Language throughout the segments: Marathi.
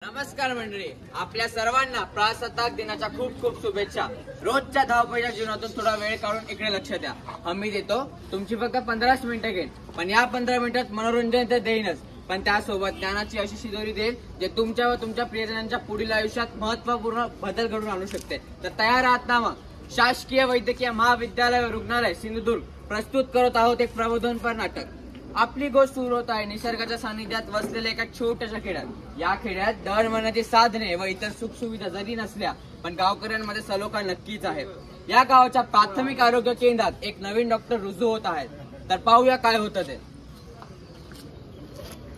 नमस्कार मंडळी, आपल्या सर्वांना प्रजासत्ताक दिनाच्या खूप खूप शुभेच्छा। रोजच्या धावपळीच्या जीवनातून थोडा वेळ काढून इकडे लक्ष द्या। हमी देतो, तुमची फक्त 15 मिनिटं घेईन, पण या 15 मिनिटात मनोरंजन तर देईनच, पण त्यासोबत ज्ञानाची अशी शिदोरी देईल जे तुमच्या व तुमच्या प्रियजनांच्या पुढील आयुष्यात महत्त्वपूर्ण बदल घडवून आणू शकते। तर तयार आहात ना मग? शासकीय वैद्यकीय महाविद्यालय व रुग्णालय सिंधुदुर्ग प्रस्तुत करत आहोत एक प्रबोधनपर नाटक। आपली गोष्ट सुरू होत आहे निसर्गाच्या सानिध्यात वसलेल्या एका छोट्याशा खेड्यात। या खेड्यात दळणवळणाची साधने व इतर सुखसुविधा जरी नसल्या पण गावकऱ्यांमध्ये सलोखा नक्कीच आहे। या गावाच्या प्राथमिक आरोग्य केंद्रात एक नवीन डॉक्टर रुजू होत आहेत, तर पाहूया काय होतं ते।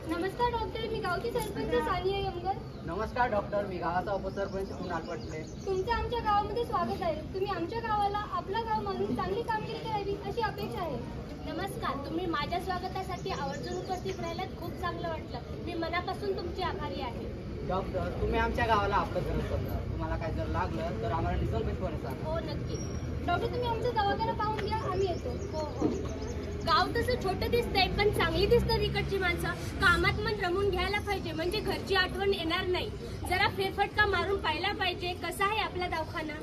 नमस्कार डॉक्टर, मी गावची सरपंच सानिया यमगर। नमस्कार डॉक्टर, मी गावाचा उपसरपंच कुणाल पटले। तुमचं आमच्या गावामध्ये स्वागत आहे। तुम्ही आमच्या गावाला आपला गाव मानून चांगली कामगिरी करावी अशी अपेक्षा आहे। नमस्कार, तुम्ही माझ्या स्वागतासाठी आवर्जून उपस्थित राहिलात, खूप चांगलं वाटलं। मी मनापासून तुमची आभारी आहे। डॉक्टर, तुम्ही आमच्या गावाला आपलं घर समजा, तुम्हाला काय जर लागलं तर आम्हाला डिझेल पेशवाने सांगा। हो नक्की डॉक्टर, तुम्ही आमचा दवाखाना पाहून घ्या, आम्ही येतो। हो हो। गाव तसं छोटं दिसतंय पण चांगली दिसतं इकडची माणसं। कामात मन रमून घ्यायला पाहिजे म्हणजे घरची आठवण येणार नाही। जरा फेरफटका मारून पाहायला पाहिजे कसा आहे आपला दवाखाना।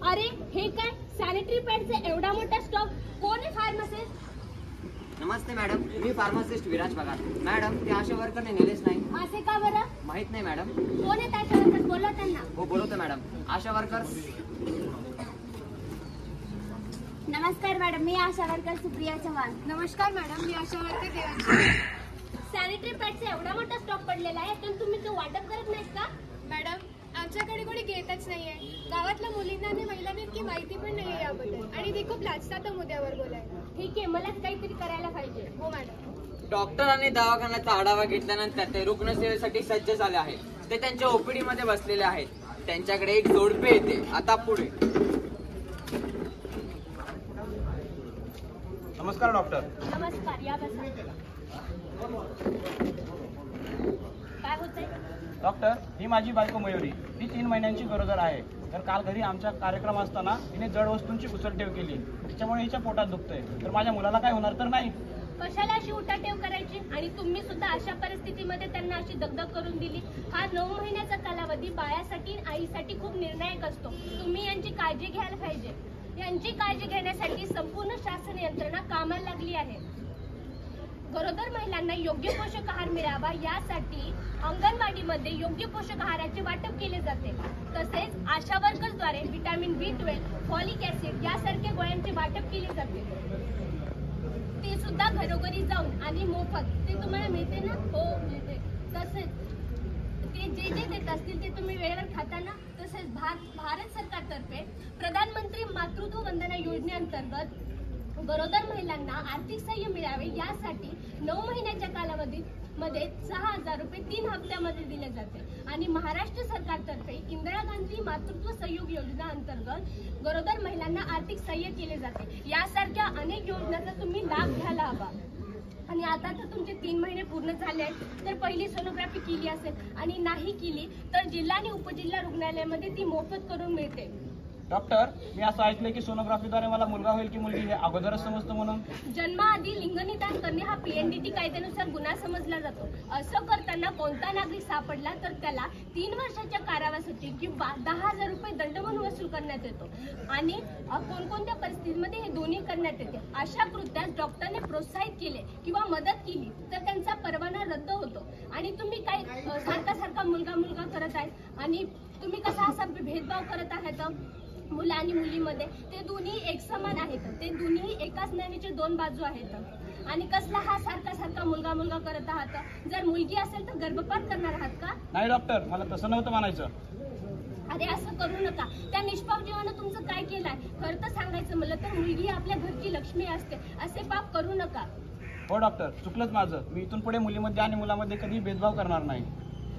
अरे हे काय, सॅनिटरी पॅडचा एवढा मोठा स्टॉक, कोण आहे फार्मासिस्ट? नमस्ते मॅडम, मी फार्मासिस्ट विराज पगार। मॅडम, ते आशा वर्करने नेलेच नाही। असे का बरं? माहित नाही मॅडम। कोण आहे आशा वर्कर, बोलवा त्यांना। हो बोलवतो मॅडम। आशा वर्कर। नमस्कार मॅडम, मी आशा वर्कर सुप्रिया चव्हाण। नमस्कार मॅडम, मी आशा वर्कर देवांशी। सॅनिटरी पॅडचा एवढा मोठा स्टॉक पडलेला आहे तर तुम्ही तो वाटप करत नाहीत का? मॅडम, आमच्याकडे कोणी घेतच नाहीये। गावातल्या मुलींना आणि महिलांना इतकी माहिती पण नाहीये याबद्दल, आणि ते खूप लाजतात मुद्द्यावर बोलायला। ठीक आहे, मलाच काहीतरी करायला पाहिजे। हो मॅडम। डॉक्टरांनी दवाखान्याचा आढावा घेतल्यानंतर ते रुग्णसेवेसाठी सज्ज झाले आहेत। ते त्यांच्या ओपीडी मध्ये बसलेले आहेत। त्यांच्याकडे एक जोडपे येते। आता पुढे। नमस्कार डॉक्टर। नमस्कार, या बसा। काय होतंय? डॉक्टर, ही माझी बायको मयुरी, ती 3 महिन्यांची गरोदर आहे। तर काल घरी आमच्या कार्यक्रम असताना तिने जड वस्तूंची उचलठेव केली, त्याच्यामुळे हिच्या पोटात दुखतंय। तर माझ्या मुलाला काय होणार तर नाही? कशाला अशी उठाठेव करायची? आणि तुम्ही सुद्धा अशा परिस्थितीमध्ये त्यांना अशी दगदग करून दिली। हा 9 महिन्याचा कालावधी बाळासाठी आईसाठी खूप निर्णायक असतो। तुम्ही यांची काळजी घ्यायला पाहिजे। यांची काळजी घेण्यासाठी संपूर्ण शासन यंत्रणा कामाला लागली आहे। गरोदर महिलांना योग्य पोषक आहार मिळावा यासाठी अंगणवाडीमध्ये योग्य पोषक आहाराचे वाटप केले जाते। तसेच आशा वर्कर्सद्वारे व्हिटॅमिन B12, फॉलिक ऍसिड यासारख्या गोळ्यांचे वाटप केले जाते। ते सुद्धा घरोघरी जाऊन आणि मोफत ते तुम्हाला मिळते ना? हो मिळते। तसेच ते जे देत असतील ते तुम्ही वेळेवर खाता ना? तसेच भारत सरकारतर्फे प्रधानमंत्री मातृत्व वंदना योजनेअंतर्गत गरोदर महिलांना आर्थिक सहाय्य मिळावे यासाठी 9 महिन्याच्या कालावधीत मध्ये 6,000 रुपये 3 हप्त्यामध्ये दिले जाते। आणि महाराष्ट्र सरकारतर्फे इंदिरा गांधी मातृत्व सहयोग योजना अंतर्गत गरोदर महिलांना आर्थिक सहाय्य केले जाते। यासारख्या अनेक योजनांचा तुम्ही लाभ घ्यायला हवा। आणि आता तर तुमचे 3 महिने पूर्ण झाले आहेत, तर पहिली सोनोग्राफी केली असेल, आणि नाही केली तर जिल्हा आणि उपजिल्हा रुग्णालयामध्ये ती मोफत करून मिळते। डॉक्टर, मी असं ऐकलंय की सोनोग्राफीद्वारे मला मुलगा होईल की मुलगी हे अगोदरच समजतं म्हणून? जन्माआधी लिंगनिदान करणे हा PNDT कायद्यानुसार गुन्हा समजला जातो। असं करताना कोणता नागरिक सापडला तर त्याला 3 वर्षाच्या कारावासाची किंवा 10,000 रुपये दंड म्हणून वसूल करण्यात येतो। आणि कोणकोणत्या परिस्थितीमध्ये हे दोन्ही करण्यात येते। अशा कृत्यास डॉक्टरने प्रोत्साहित केले किंवा मदत केली तर त्यांचा परवाना रद्द होतो। आणि तुम्ही काय सारखा मुलगा मुलगा करत आहे, आणि तुम्ही कसा असा भेदभाव करत आहात मुलं आणि मुलीमध्ये? ते दोन्ही एक समान आहेत, ते दोन्ही एकाच नाण्याचे 2 बाजू आहेत। आणि कसला हा सारखा मुलगा मुलगा करत आहात? जर मुलगी असेल तर गर्भपात करणार आहात का? नाही डॉक्टर, मला तसं नव्हतं म्हणायचं। अरे असं करू नका। त्या निष्पाप जीवानं तुमचं काय केलंय? खरं तर सांगायचं मला तर मुलगी आपल्या घरची लक्ष्मी असते। असे पाप करू नका। हो डॉक्टर, चुकलंच माझं। मी इथून पुढे मुलीमध्ये आणि मुलामध्ये कधी भेदभाव करणार नाही।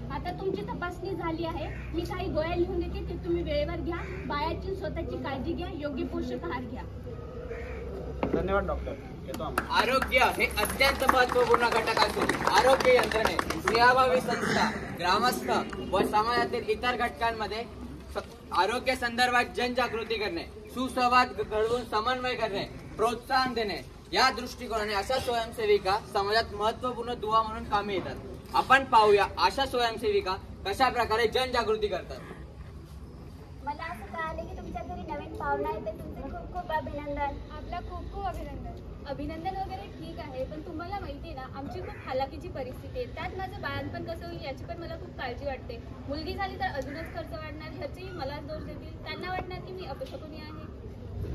आता तुमची तपासणी झाली आहे, मी काही गोळ्या लिहून देते, ते तुम्ही वेळेवर घ्या। बाळाची स्वतःची काळजी घ्या, योग्य पोषक आहार घ्या। धन्यवाद डॉक्टर, येतो आम्ही। आरोग्य हे अत्यंत महत्त्वपूर्ण घटक असून आरोग्य यंत्रणे, सेवाभावी संस्था, ग्रामस्थ व समाजातील इतर घटकांमध्ये आरोग्य संदर्भात जनजागृती करणे, सुसंवाद घडवून समन्वय करणे, प्रोत्साहन देणे या दृष्टिकोनाने अशा स्वयंसेविका समाजात महत्त्वपूर्ण दुवा म्हणून कामी येतात। आपण पाहूया आशा स्वयंसेविका कशा प्रकारे जनजागृती करतात. मला असं कळालं की तुमच्या घरी नवीन पाहुणा आहे, तर तुमचे खूप खूप अभिनंदन. आपला खूप खूप अभिनंदन. अभिनंदन वगैरे ठीक आहे, पण तुम्हाला माहिती आहे ना आमची खूप हालाकीची परिस्थिती आहे. त्यात माझं बाळंतपण कसं होईल याची पण मला खूप काळजी वाटते. मुलगी झाली तर अजूनच खर्च वाढणार, ह्याचेही मलाच दोष देतील. त्यांना वाटणार की मी अपशकुनी आहे.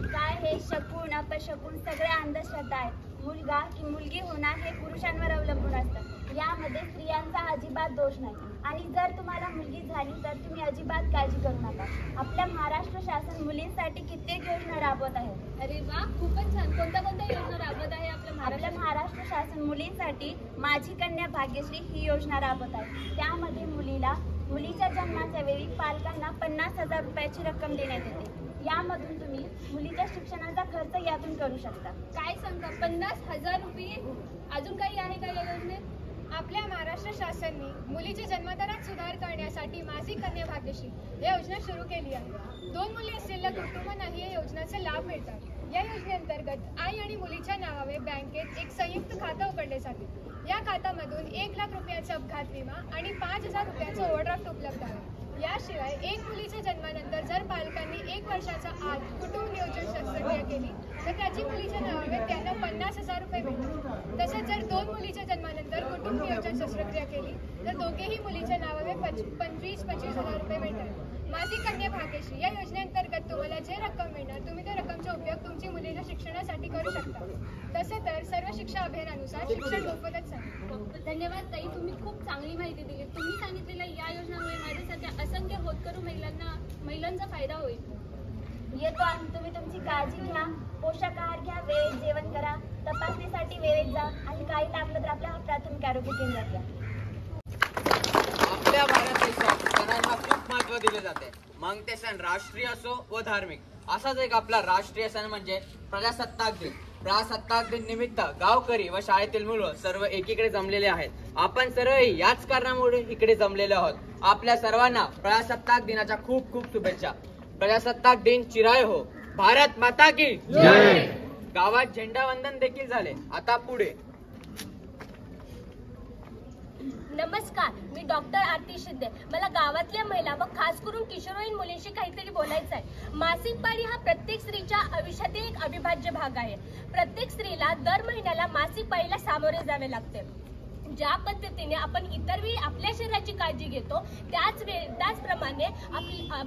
काय हे शकून अपशकून सगळ्या अंधश्रद्धा आहेत. मुलगा की मुलगी होणार हे पुरुषांवर अवलंबून असतं. यामध्ये स्त्रियांचा अजिबात दोष नाही. आणि जर तुम्हाला मुलगी झाली तर तुम्ही अजिबात काळजी करू नका. आपल्या महाराष्ट्र शासन मुलींसाठी कित्येक योजना राबवत आहे. अरे वा, खूपच छान. कोणत्या कोणत्या योजना राबवत आहे आपल्या आपल्या महाराष्ट्र शासन मुलींसाठी माझी कन्या भाग्यश्री ही योजना राबवत आहे. त्यामध्ये मुलीच्या जन्माच्या वेळी पालकांना 50,000 रुपयाची रक्कम देण्यात येते. यामधून तुम्ही मुलीच्या शिक्षणाचा खर्च यातून करू शकता. काय सांगता, 50,000 रुपये? अजून काही आहे का या योजनेत? आपल्या महाराष्ट्र शासनाने मुलीच्या जन्मदरात सुधार करण्यासाठी माझी कन्या भाग्यश्री या योजना सुरू केली आहे. 2 मुली असलेल्या कुटुंबांनाही या योजनेचा लाभ मिळतात. या योजनेअंतर्गत आई आणि मुलीच्या नावावे बँकेत एक संयुक्त खातं उघडले जाते. या खात्यामधून 1 लाख रुपयाचा अपघात विमा आणि 5,000 रुपयाचा ओव्हरड्राफ्ट उपलब्ध आहे. याशिवाय एक मुलीच्या जन्मानंतर जर पालकांनी 1 वर्षाच्या आत कुटुंब नियोजन शस्त्रक्रिया केली तर त्याची मुलीच्या नावावे त्यांना 50,000 रुपये मिळतात. तसेच जर 2 मुलीच्या जन्मानंतर कुटुंब नियोजन शस्त्रक्रिया केली तर दोघेही मुलीच्या नावावे 25,000 रुपये मिळतात. माझी कन्या भाग्यश्री या योजनेअंतर्गत तुम्हाला जे रक्कम मिळणार तुम्ही त्या रक्कमचा उपयोग तुमची मुलीच्या शिक्षणासाठी करू शकता. तसे तर सर्व शिक्षा अभियानानुसार शिक्षण मोफतच आहे. धन्यवाद ताई, तुम्ही खूप चांगली माहिती दिली. तुम्ही सांगितलेल्या या योजनेमुळे माझ्यासारख्या असंख्य होतकरू महिलांचा फायदा होईल. येतो आम्ही. तुम्ही तुमची काळजी घ्या, पोषक आहार घ्या, वेळेत जेवण करा, तपासणीसाठी वेळेत जा आणि काही लागलं तर आपल्या प्राथमिक आरोग्य केंद्रात या. आपल्या भारत देशात सणांना खूप महत्त्व दिले जाते. मग ते सण राष्ट्रीय असो व धार्मिक. असाच एक आपला राष्ट्रीय सण म्हणजे प्रजासत्ताक दिन. प्रजासत्ताक दिन निमित्त गावकरी व शाळेतील मुलं सर्व एकीकडे जमलेले आहेत. आपण सर्व याच कारणामुळे इकडे जमलेले आहोत. आपल्या सर्वांना प्रजासत्ताक दिनाच्या खूप खूप शुभेच्छा. प्रजासत्ताक दिन चिराय हो. भारत माता की जय. गावात झेंडा वंदन देखील झाले. आता पुढे. नमस्कार, मी डॉक्टर आरती शिंदे. मला गावातल्या महिला व खास करून किशोरवयीन मुलींशी काहीतरी बोलायचं आहे. मासिक पाळी हा प्रत्येक स्त्रीच्या आयुष्यातील एक अविभाज्य भाग आहे. प्रत्येक स्त्रीला दर महिन्याला मासिक पाळीला सामोरे जावे लागते. ज्या पद्धतीने आपण इतर वेळी आपल्या शरीराची काळजी घेतो त्याचप्रमाणे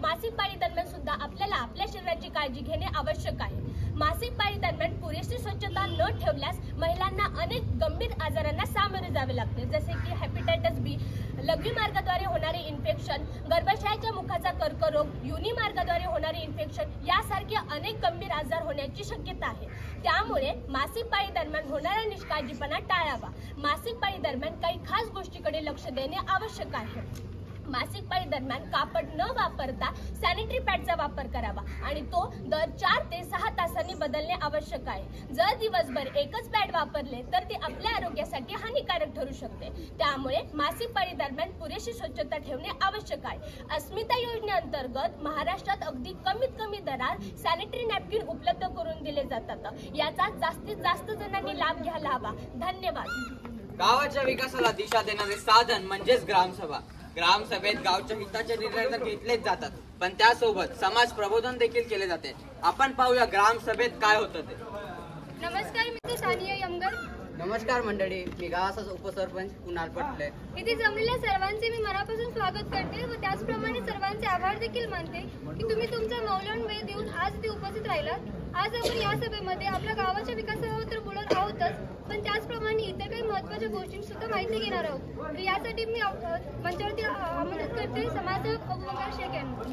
मासिक पाळी दरम्यान सुद्धा आपल्याला आपल्या शरीराची काळजी घेणे आवश्यक आहे. मासिक पाळी दरम्यान पुरेशी स्वच्छता न ठेवल्यास महिलांना अनेक गंभीर आजारांना सामोरे जावे लागते, जसे की हेपॅटायटिस बी, लघवी मार्गाद्वारे होणारे इन्फेक्शन, गर्भाशयाच्या मुखाचा कर्करोग, योनी मार्गाद्वारे होणारे इन्फेक्शन यासारखे अनेक गंभीर आजार होण्याची शक्यता आहे. त्यामुळे मासिक पाळी दरम्यान होणारा निष्काळजीपणा टाळावा. मासिक पाळी दरम्यान काही खास गोष्टीकडे लक्ष देणे आवश्यक आहे. मासिक पाळी दरम्यान कापड न वापरता सॅनिटरी पॅडचा वापर करावा आणि तो दर 4 ते 6 तासांनी बदलणे आवश्यक आहे. जर दिवसभर एकच पॅड वापरले तर ते आपल्या आरोग्यासाठी हानिकारक ठरू शकते. त्यामुळे मासिक पाळी दरम्यान पुरेशी स्वच्छता ठेवणे आवश्यक आहे. अस्मिता योजनेअंतर्गत महाराष्ट्रात अगदी कमीत कमी दरात सॅनिटरी नॅपकिन उपलब्ध करून दिले जातात. याचा जास्तीत जास्त जणांनी लाभ घ्यायला हवा. धन्यवाद. गावाच्या विकासाला दिशा देणारे साधन म्हणजेच ग्रामसभा. ग्रामसभेत गावच्या हिताचे निर्णय तर घेतलेच जातात, पण त्यासोबत समाज प्रबोधन देखील केले जाते. आपण पाहूया ग्रामसभेत काय होतं ते. नमस्कार, मी सानिया यमगर. नमस्कार मंडळी, मी गावाचा उपसरपंच कुणाल पटले. इथे जमलेल्या सर्वांचे मी मनापासून स्वागत करते व त्याचप्रमाणे सर्वांचे आभार देखील मानते की तुम्ही तुमचा मौल्यवान वेळ देऊन आज इथे उपस्थित राहिलात. आज आपण या सभेमध्ये आपल्या गावाच्या विकासावर तर बोलत आहोतच, पण त्याचप्रमाणे इतर काही महत्त्वाच्या गोष्टी सुद्धा माहिती घेणार आहोत. तर यासाठी मी मंचावरती आमंत्रित करते समाजसेवक अबूबकर शेख यांना.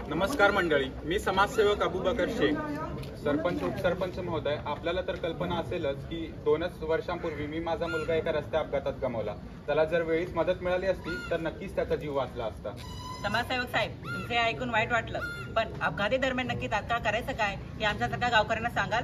नमस्कार मंडळी, मी समाजसेवक अबूबकर शेख. सरपंच उपसरपंच महोदय, आपल्याला तर कल्पना असेलच की 2 वर्षांपूर्वी मी माझा मुलगा एका रस्ते अपघातात गमावला. त्याला जर वेळीच मदत मिळाली असती तर नक्कीच त्याचा जीव वाचला असता. समाजसेवक साहेब, तुमचे ऐकून वाईट वाटलं, पण अपघाती दरम्यान नक्की तात्काळ करायचं काय हे आमच्यासारख्या गावकऱ्यांना सांगाल?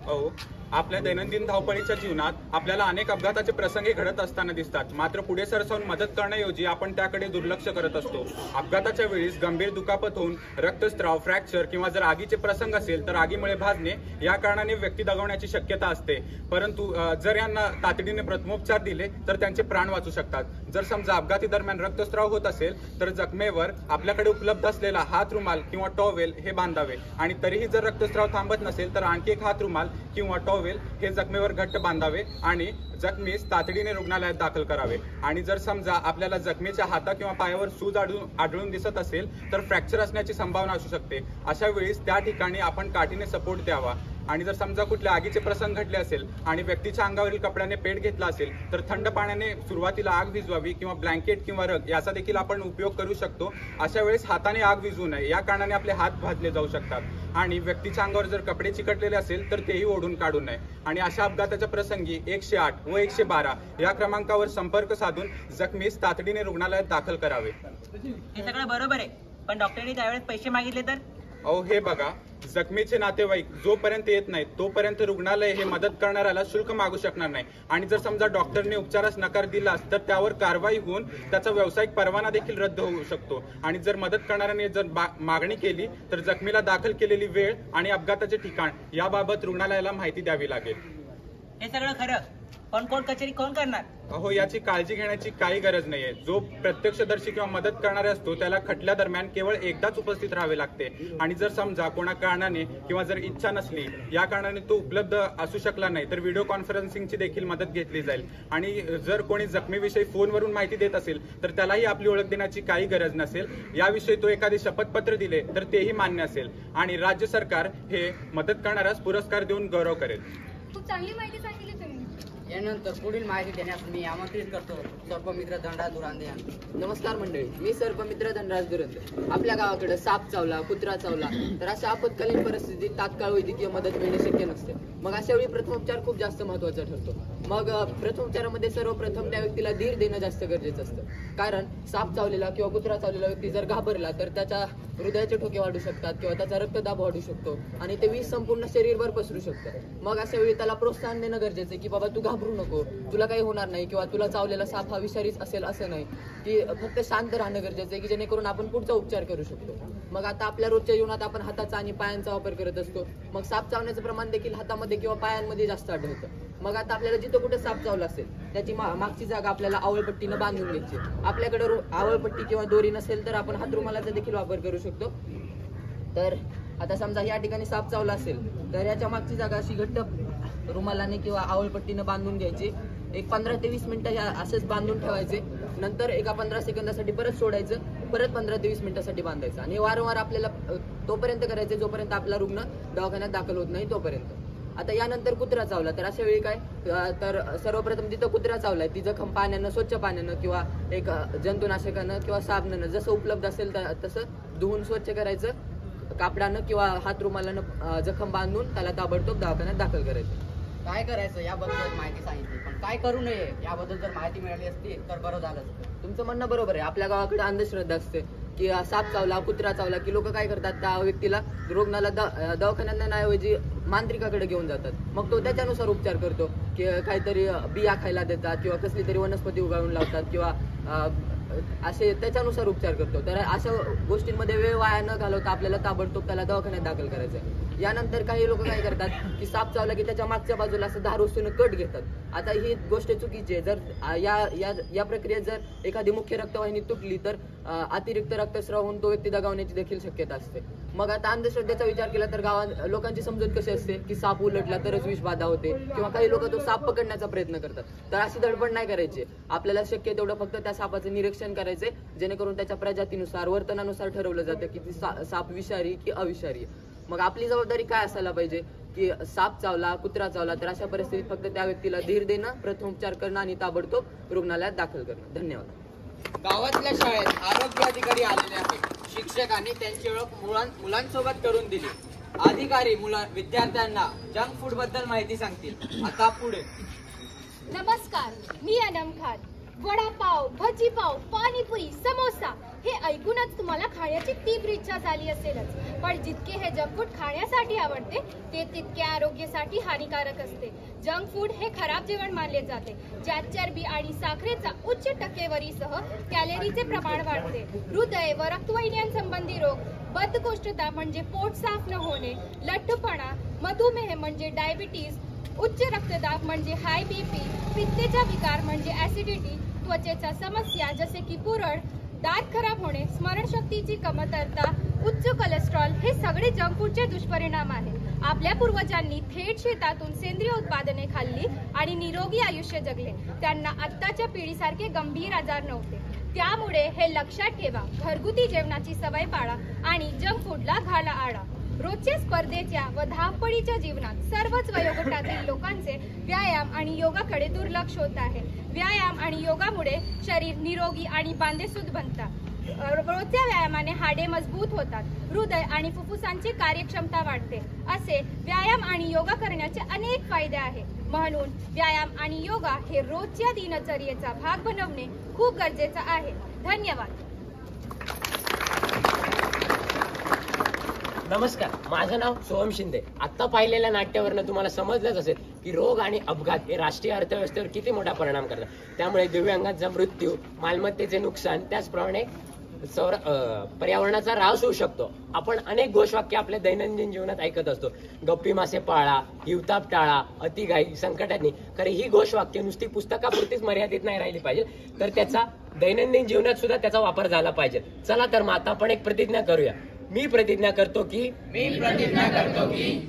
अहो, आपल्या दैनंदिन धावपळीच्या जीवनात आपल्याला अनेक अपघाताचे प्रसंगी घडत असताना दिसतात. मात्र पुढे सरसावून मदत करण्याऐवजी आपण त्याकडे दुर्लक्ष करत असतो. अपघाताच्या वेळीस गंभीर दुखापत होऊन रक्तस्राव, फ्रॅक्चर किंवा जर आगीचे प्रसंग असेल तर आगीमुळे भाजणे या कारणाने व्यक्ती दगावण्याची शक्यता असते. परंतु जर यांना तातडीने प्रथमोपचार दिले तर त्यांचे प्राण वाचू शकतात. जर समजा अपघाती दरम्यान रक्तस्राव होत असेल तर जखमेवर आपल्याकडे उपलब्ध असलेला हात रुमाल किंवा टॉवेल हे बांधावे आणि तरीही जर रक्तस्राव थांबत नसेल तर आणखी एक हात रुमाल किंवा टॉवेल हे जखमेवर घट्ट बांधावे आणि जखमीस तातडीने रुग्णालयात दाखल करावे. आणि जर समजा आपल्याला जखमीच्या हाता किंवा पायावर सूज आढळून दिसत असेल तर फ्रॅक्चर असण्याची संभावना असू शकते. अशा वेळीस त्या ठिकाणी आपण काठीने सपोर्ट द्यावा. आणि जर समजा कुठले आगीचे प्रसंग घडले असेल आणि व्यक्तीच्या अंगावरील कपड्याने पेट घेतला असेल तर थंड पाण्याने सुरुवातीला आग विझवावी किंवा ब्लँकेट किंवा रग याचा देखील आपण उपयोग करू शकतो. अशा वेळेस हाताने आग विझवू नये, या कारणाने आपले हात भाजले जाऊ शकतात. आणि व्यक्तीच्या अंगावर जर कपडे चिकटलेले असेल तर तेही ओढून काढू नये. आणि अशा अपघाताच्या प्रसंगी 108 व 112 या क्रमांकावर संपर्क साधून जखमीस तातडीने रुग्णालयात दाखल करावे. हे सगळं बरोबर आहे, पण डॉक्टरने त्यावेळेस पैसे मागितले तर? अहो हे बघा, जखमीचे नातेवाईक जोपर्यंत येत नाहीत तोपर्यंत रुग्णालय हे मदत करणाऱ्याला शुल्क मागू शकणार नाही. आणि जर समजा डॉक्टरने उपचारास नकार दिलास तर त्यावर कारवाई होऊन त्याचा व्यावसायिक परवाना देखील रद्द होऊ शकतो. आणि जर मदत करणाऱ्याने जर मागणी केली तर जखमीला दाखल केलेली वेळ आणि अपघाताचे ठिकाण याबाबत रुग्णालयाला माहिती द्यावी लागेल. हे सगळं खरं, पण कोर्ट कचेरी कोण करणार? अहो याची काळजी घेण्याची काही गरज नाहीये. जो प्रत्यक्षदर्शी किंवा मदत करणारे असतो त्याला खटल्या दरम्यान केवळ एकदाच उपस्थित राहावे लागते. आणि जर समजा कोणा कारणाने किंवा जर इच्छा नसली या कारणाने तो उपलब्ध असू शकला नाही तर व्हिडिओ कॉन्फरन्सिंगची देखील मदत घेतली जाईल. आणि जर कोणी जखमीविषयी फोनवरून माहिती देत असेल तर त्यालाही आपली ओळख देण्याची काही गरज नसेल. याविषयी तो एखादे शपथपत्र दिले तर तेही मान्य असेल. आणि राज्य सरकार हे मदत करणाऱ्यास पुरस्कार देऊन गौरव करेल. खूप चांगली माहिती सांगितली तुम्ही. यानंतर पुढील माहिती देण्यास मी आमंत्रित करतो सर्पमित्र धनराज दुरांदे यांना. नमस्कार मंडळी, मी सर्पमित्र धनराज दुरांदे. आपल्या गावाकडे साप चावला, कुत्रा चावला तर अशा आपत्कालीन परिस्थितीत तात्काळ वैद्यकीय मदत मिळणे शक्य नसते. मग अशा वेळी प्रथमोपचार खूप जास्त महत्त्वाचा ठरतो. मग प्रथमोपचारामध्ये सर्वप्रथम त्या व्यक्तीला धीर देणं जास्त गरजेचं असतं. कारण साप चावलेला किंवा कुत्रा चावलेला व्यक्ती जर घाबरला तर त्याच्या हृदयाचे ठोके वाढू शकतात किंवा त्याचा रक्तदाब वाढू शकतो आणि ते विष संपूर्ण शरीरभर पसरू शकतं. मग अशा वेळी त्याला प्रोत्साहन देणं गरजेचं आहे की बाबा तू घाबरू नको, तुला काही होणार नाही किंवा तुला चावलेला साप हा विषारीच असेल असं नाही, की फक्त शांत राहणं गरजेचं आहे की जेणेकरून आपण पुढचा उपचार करू शकतो. मग आता आपल्या रोजच्या जीवनात आपण हाताचा आणि पायांचा वापर करत असतो. मग साप चावण्याचं प्रमाण देखील हातामध्ये किंवा पायांमध्ये जास्त आढळतं. मग आता आपल्याला जिथं कुठे साप चावला असेल त्याची मागची जागा आपल्याला आवळपट्टीनं बांधून घ्यायची. आपल्याकडे आवळपट्टी किंवा दोरी नसेल तर आपण हातरुमालाचा देखील वापर करू शकतो. तर आता समजा या ठिकाणी साप चावला असेल तर याच्या मागची जागा अशी घट्ट रुमालाने किंवा आवळपट्टीनं बांधून घ्यायची. एक 15 ते 20 मिनिटं असंच बांधून ठेवायचे. नंतर एका 15 सेकंदासाठी परत सोडायचं, परत 15 ते 20 मिनिटासाठी बांधायचं. आणि वारंवार आपल्याला तोपर्यंत करायचं जोपर्यंत आपला रुग्ण दवाखान्यात दाखल होत नाही तोपर्यंत. आता यानंतर कुत्रा चावला तर अशा वेळी काय तर सर्वप्रथम जिथं कुत्रा चावलाय ती जखम पाण्यानं, स्वच्छ पाण्यानं किंवा एक जंतुनाशकानं किंवा साबणानं जसं उपलब्ध असेल तसं धुवून स्वच्छ करायचं. कापडानं किंवा हात रुमालानं जखम बांधून त्याला ताबडतोब दवाखान्यात दाखल करायचं. काय करायचं याबद्दल माहिती सांगितली, पण काय करू नये याबद्दल जर माहिती मिळाली असती तर बरं झालं असतं. तुमचं म्हणणं बरोबर आहे. आपल्या गावाकडे अंधश्रद्धा असते की साप चावला, कुत्रा चावला की लोक काय करतात, त्या व्यक्तीला रुग्णाला दवाखान्यात नेण्याऐवजी मांत्रिकाकडे घेऊन जातात. मग तो त्याच्यानुसार उपचार करतो की काहीतरी बिया खायला देतात किंवा कसली तरी वनस्पती उगाळून लावतात किंवा असे त्याच्यानुसार उपचार करतो. तर अशा गोष्टींमध्ये वेळ वाया न घालवता आपल्याला ताबडतोब त्याला दवाखान्यात दाखल करायचं आहे. यानंतर काही लोक काय करतात की साप चावला की त्याच्या मागच्या बाजूला असं धार वस्तूने कट घेतात. आता ही गोष्ट चुकीची आहे. जर या प्रक्रियेत जर एखादी मुख्य रक्तवाहिनी तुटली तर अतिरिक्त रक्तस्राव होऊन तो व्यक्ती दगावण्याची देखील शक्यता असते. मग आता अंधश्रद्धेचा विचार केला तर गावात लोकांची समजूत कशी असते की साप उलटला तरच विषबाधा होते किंवा काही लोक तो साप पकडण्याचा प्रयत्न करतात. तर अशी धडपड नाही करायची. आपल्याला शक्य तेवढं फक्त त्या सापाचं निरीक्षण करायचंय जेणेकरून त्याच्या प्रजातीनुसार, वर्तनानुसार ठरवलं जातं की ती साप विषारी की अविषारी. मग आपली जबाबदारी काय असायला पाहिजे की साप चावला, कुत्रा चावला तर अशा परिस्थितीत फक्त त्या व्यक्तीला धीर देणं, प्रथमोपचार करणं आणि ताबडतोब रुग्णालयात दाखल करणं. धन्यवाद. गावातल्या शाळेत आरोग्य अधिकारी आलेले आहेत. शिक्षकांनी त्यांची ओळख मुलांसोबत करून दिली. अधिकारी विद्यार्थ्यांना जंक फूड बद्दल माहिती सांगतील. आता पुढे. नमस्कार, मी अनम खान. वडापाव, भजीपाव, पाणीपुरी, समोसा हे ऐकूनच तुम्हाला खाण्याची तीव्र इच्छा झाली असेलच. पण जितके हे जंक फूड खाण्यासाठी आवडते ते तितके आरोग्यासाठी हानिकारक असते. जंक फूड हे खराब जेवण मानले जाते, ज्यात चरबी आणि साखरेचा उच्च टक्केवारीसह कॅलरीचे प्रमाण वाढते. हृदय व रक्तवाहिन्यांसंबंधी रोग, बद्धकोष्ठता म्हणजे पोट साफ न होणे, लठ्ठपणा, मधुमेह म्हणजे डायबिटीज, उच्च रक्तदाब म्हणजे हाय बीपी, पित्तेचा विकार म्हणजे ऍसिडिटी, त्वचेच्या समस्या जसे की पुरळ, दात खराब होणे, स्मरणशक्तीची कमतरता, उच्च कोलेस्ट्रॉल हे सगळे जंक फूडचे दुष्परिणाम आहेत. आपल्या पूर्वजांनी थेट शेतातून सेंद्रिय उत्पादने खाल्ली आणि निरोगी आयुष्य जगले. त्यांना आत्ताच्या पिढीसारखे गंभीर आजार नव्हते. त्यामुळे हे लक्षात ठेवा, घरगुती जेवणाची सवय पाळा आणि जंक फूडला घाला आळा. रोजच्या स्पर्धेच्या व धावपळीच्या जीवनात सर्वच वयोगटातील लोकांचे व्यायाम आणि योगाकडे दुर्लक्ष होत आहे. व्यायाम आणि योगामुळे शरीर निरोगी आणि बांधेसूद बनतात. रोजच्या व्यायामाने हाडे मजबूत होतात, हृदय आणि फुफ्फुसांची कार्यक्षमता वाढते. असे व्यायाम आणि योगा करण्याचे अनेक फायदे आहेत. म्हणून व्यायाम आणि योगा हे रोजच्या दिनचर्येचा भाग बनवणे खूप गरजेचे आहे. धन्यवाद. नमस्कार, माझं नाव सोहम शिंदे. आता पाहिलेल्या नाट्यावरनं तुम्हाला समजलंच असेल की रोग आणि अपघात हे राष्ट्रीय अर्थव्यवस्थेवर किती मोठा परिणाम करतात. त्यामुळे दिव्यांगांचा मृत्यू, मालमत्तेचे नुकसान, त्याचप्रमाणे पर्यावरणाचा ऱ्हास होऊ शकतो. आपण अनेक घोषवाक्य आपल्या दैनंदिन जीवनात ऐकत असतो. गप्पी मासे पाळा, हिवताप टाळा, अतिघाई संकटात नाही. खरं ही घोषवाक्य नुसती पुस्तकापुरतीच मर्यादित नाही राहिली पाहिजे, तर त्याचा दैनंदिन जीवनात सुद्धा त्याचा वापर झाला पाहिजे. चला तर मग आता आपण एक प्रतिज्ञा करूया. मी प्रतिज्ञा करतो की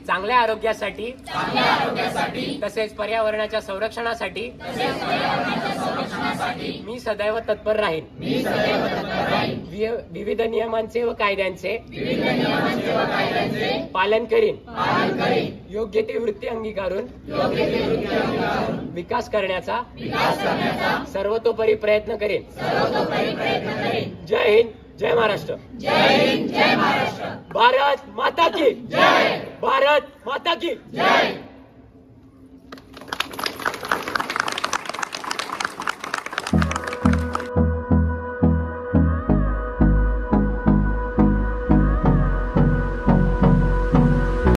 चांगल्या आरोग्यासाठी तसेच पर्यावरणाच्या संरक्षणासाठी मी सदैव तत्पर राहीन. विविध नियमांचे व कायद्यांचे पालन करीन. योग्य ती वृत्ती अंगीकारून विकास करण्याचा सर्वतोपरी प्रयत्न करेन. जय हिंद, जय महाराष्ट्र. भारत माता की जय. भारत माता की जय.